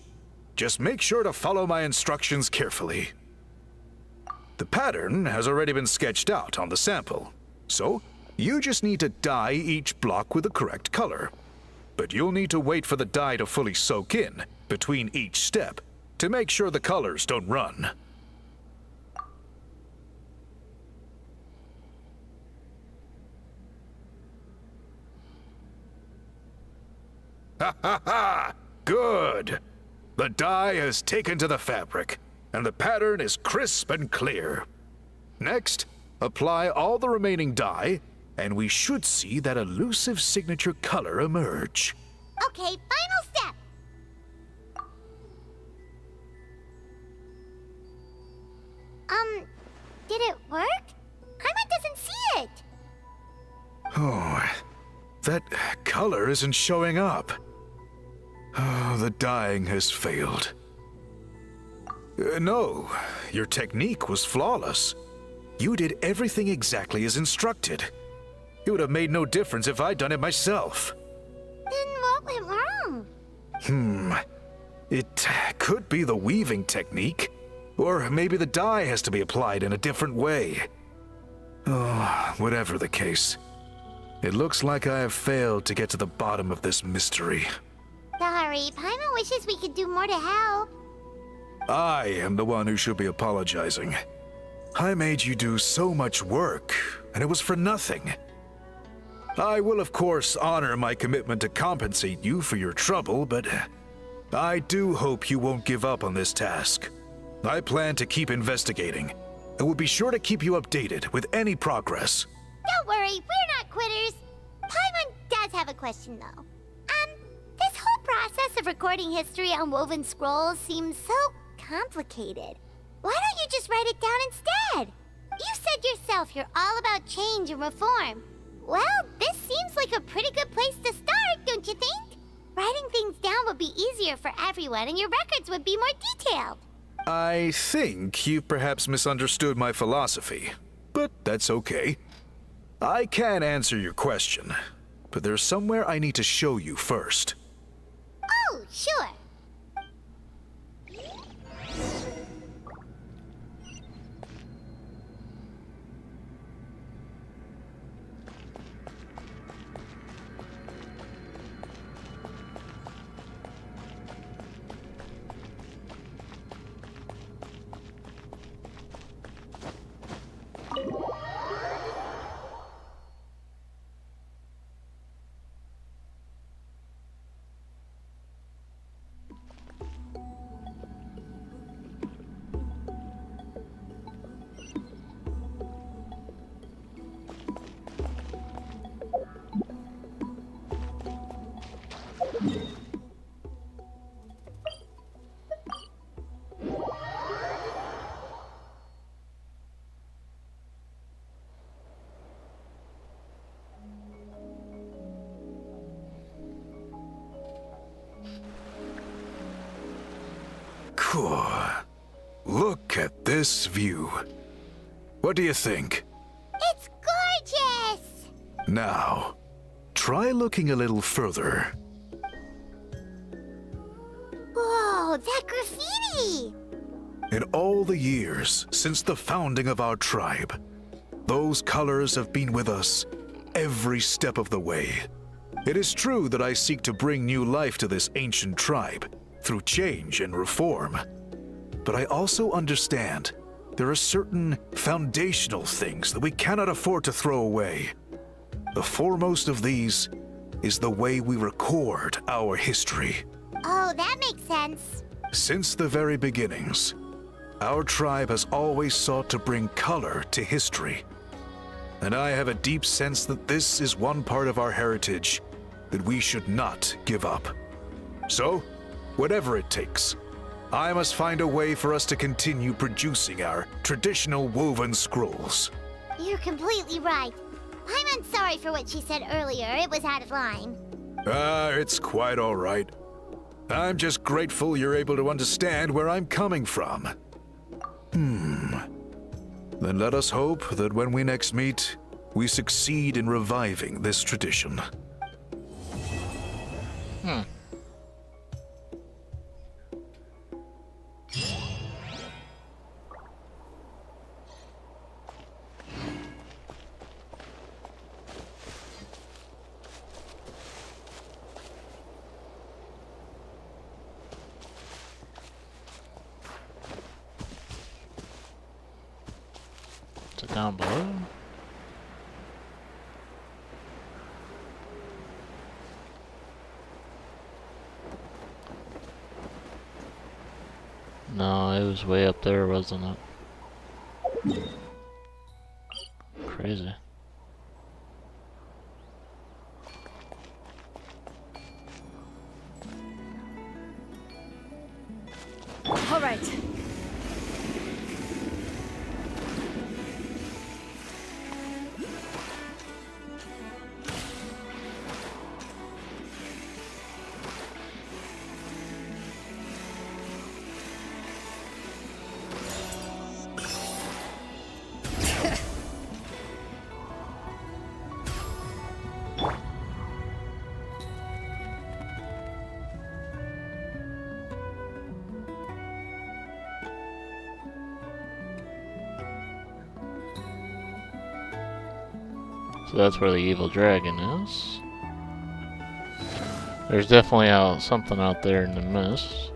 Just make sure to follow my instructions carefully. The pattern has already been sketched out on the sample, so you just need to dye each block with the correct color. But you'll need to wait for the dye to fully soak in between each step to make sure the colors don't run. Ha ha ha! Good! The dye has taken to the fabric, and the pattern is crisp and clear. Next, apply all the remaining dye, and we should see that elusive signature color emerge. Okay, final step. Did it work? Paimon doesn't see it. Oh, that color isn't showing up. Oh, the dyeing has failed. No, your technique was flawless. You did everything exactly as instructed. It would have made no difference if I'd done it myself. Then what went wrong? It could be the weaving technique. Or maybe the dye has to be applied in a different way. Oh, whatever the case. It looks like I have failed to get to the bottom of this mystery. Sorry, Paimon wishes we could do more to help. I am the one who should be apologizing. I made you do so much work, and it was for nothing. I will, of course, honor my commitment to compensate you for your trouble, but I do hope you won't give up on this task. I plan to keep investigating, and will be sure to keep you updated with any progress. Don't worry, we're not quitters. Paimon does have a question, though. This whole process of recording history on woven scrolls seems so complicated. Why don't you just write it down instead? You said yourself you're all about change and reform. Well, this seems like a pretty good place to start, don't you think? Writing things down would be easier for everyone, and your records would be more detailed. I think you've perhaps misunderstood my philosophy, but that's okay. I can answer your question, but there's somewhere I need to show you first. Oh, sure. Cool. Look at this view. What do you think? It's gorgeous! Now, try looking a little further. Whoa, that graffiti! In all the years since the founding of our tribe, those colors have been with us every step of the way. It is true that I seek to bring new life to this ancient tribe through change and reform. But I also understand there are certain foundational things that we cannot afford to throw away. The foremost of these is the way we record our history. Oh, that makes sense. Since the very beginnings, our tribe has always sought to bring color to history. And I have a deep sense that this is one part of our heritage that we should not give up. So, whatever it takes, I must find a way for us to continue producing our traditional woven scrolls. You're completely right. I'm sorry for what she said earlier. It was out of line. It's quite all right. I'm just grateful you're able to understand where I'm coming from. Then let us hope that when we next meet, we succeed in reviving this tradition. Is it down below? No, it was way up there, wasn't it? Crazy. All right. So that's where the evil dragon is. There's definitely something out there in the mist.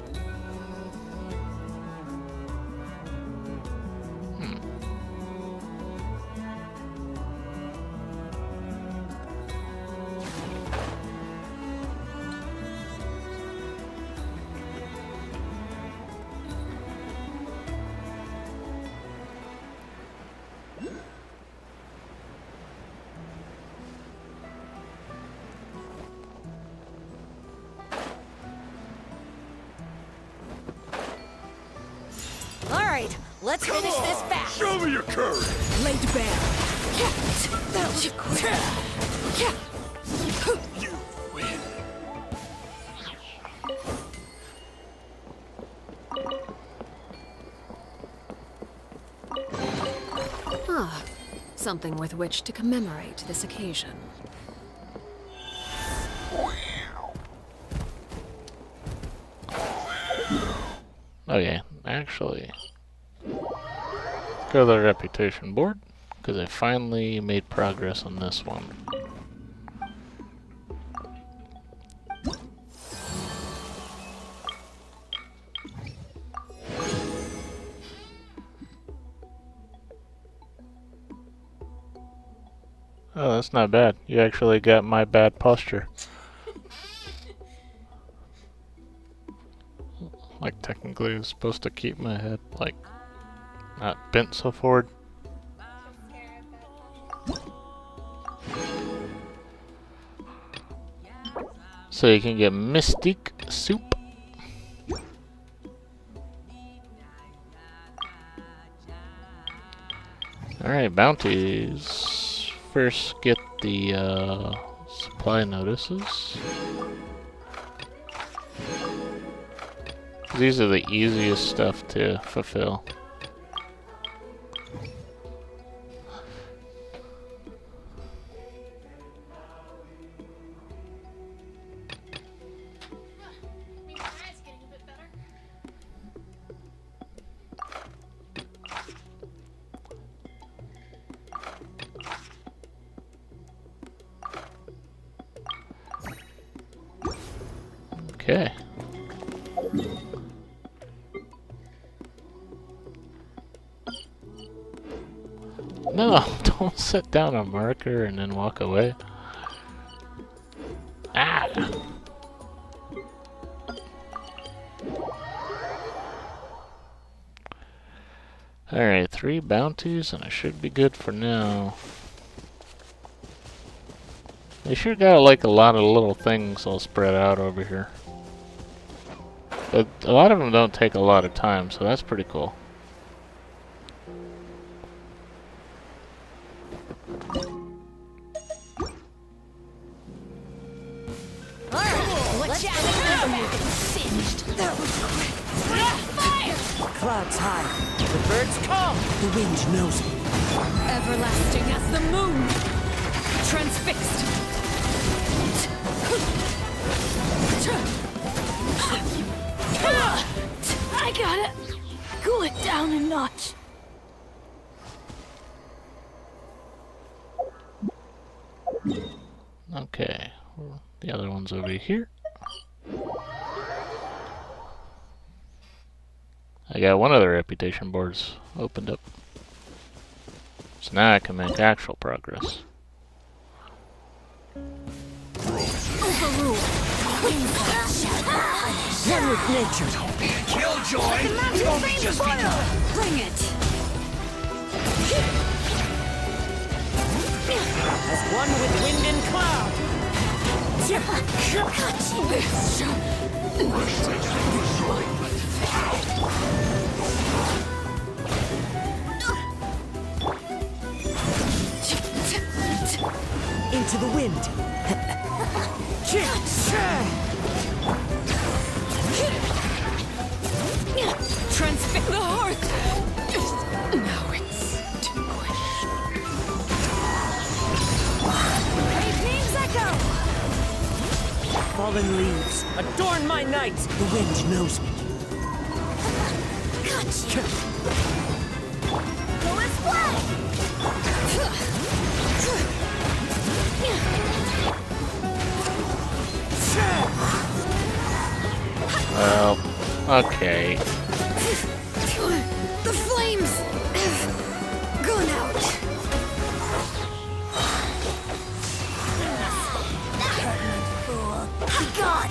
All right, let's finish this fast. Show me your courage! Laid bare. That was quick. You win. Ah, something with which to commemorate this occasion. Okay, actually, go to the reputation board, because I finally made progress on this one. Oh, that's not bad. You actually got my bad posture. Like, technically, it's supposed to keep my head, like, not bent so forward. So you can get Mystique Soup. Alright, bounties. First get the supply notices. These are the easiest stuff to fulfill. My eye's getting a bit better. Okay. No, don't set down a marker and then walk away. Ah! Alright, 3 bounties and I should be good for now. They sure got like a lot of little things all spread out over here. But a lot of them don't take a lot of time, so that's pretty cool. All right, let's get singed. That was quick. Fire! Clouds high, the birds call, the wind knows me. Everlasting as the moon, transfixed. I got it. Cool it down a notch. Okay, well, the other one's over here. I got one of the reputation boards opened up. So now I can make actual progress. Overrule. One with nature. Killjoy! Bring it. As one with wind and cloud. Into the wind. Transfix the heart. Now it's too quick. Great names echo. Fallen leaves adorn my night. The wind knows me. Gotcha. Go and play. Okay. The flames have gone out. God,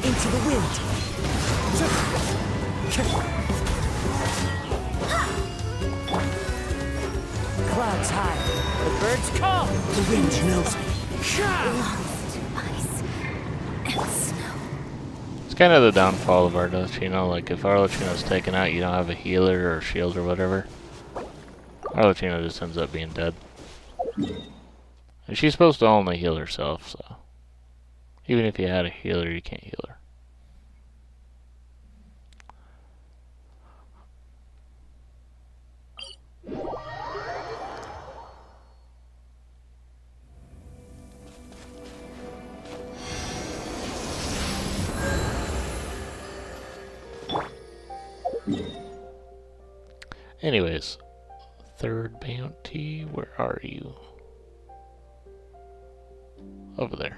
Into the wind. Clouds high. The birds call. The wind knows me. ice and snow. It's kind of the downfall of Arlecchino. Like, if Arlecchino's taken out, you don't have a healer or shield or whatever. Arlecchino just ends up being dead. And she's supposed to only heal herself, so... Even if you had a healer, you can't heal her. Anyways, third bounty, where are you? Over there.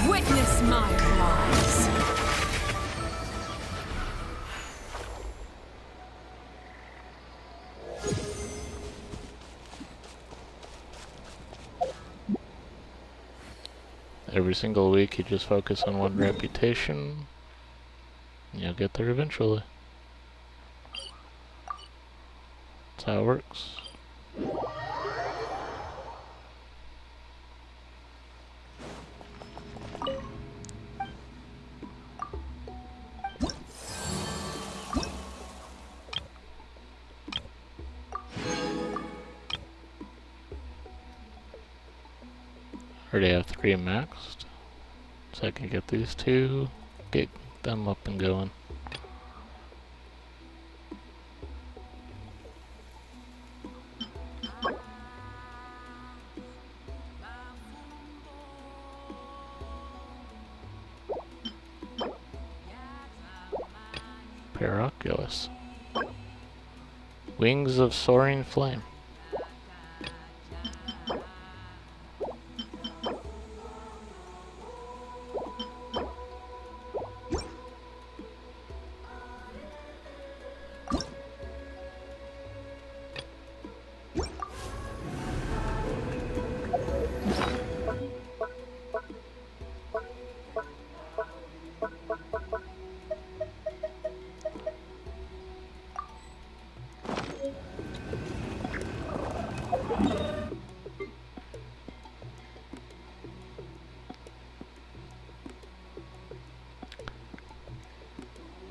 Witness my rise. Every single week you just focus on one reputation. You'll get there eventually. That's how it works. Already have 3 maxed, so I can get these 2, get them up and going. Paraculus. Wings of Soaring Flame.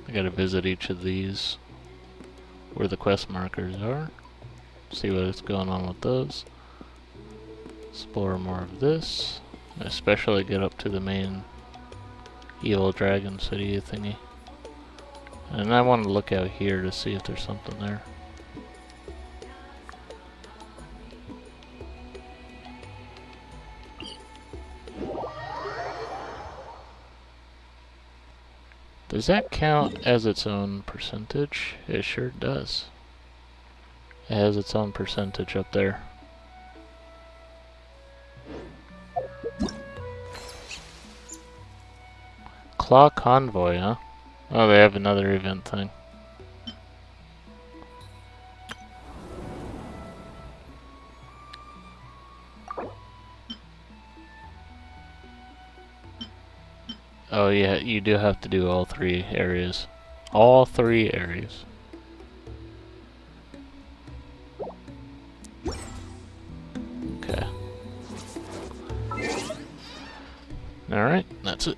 I gotta visit each of these where the quest markers are, see what's going on with those, explore more of this, especially get up to the main evil dragon city thingy. And I want to look out here to see if there's something there. Does that count as its own percentage? It sure does. It has its own percentage up there. Claw Convoy, huh? Oh, they have another event thing. Oh yeah, you do have to do all 3 areas. All 3 areas. Okay. Alright, that's it.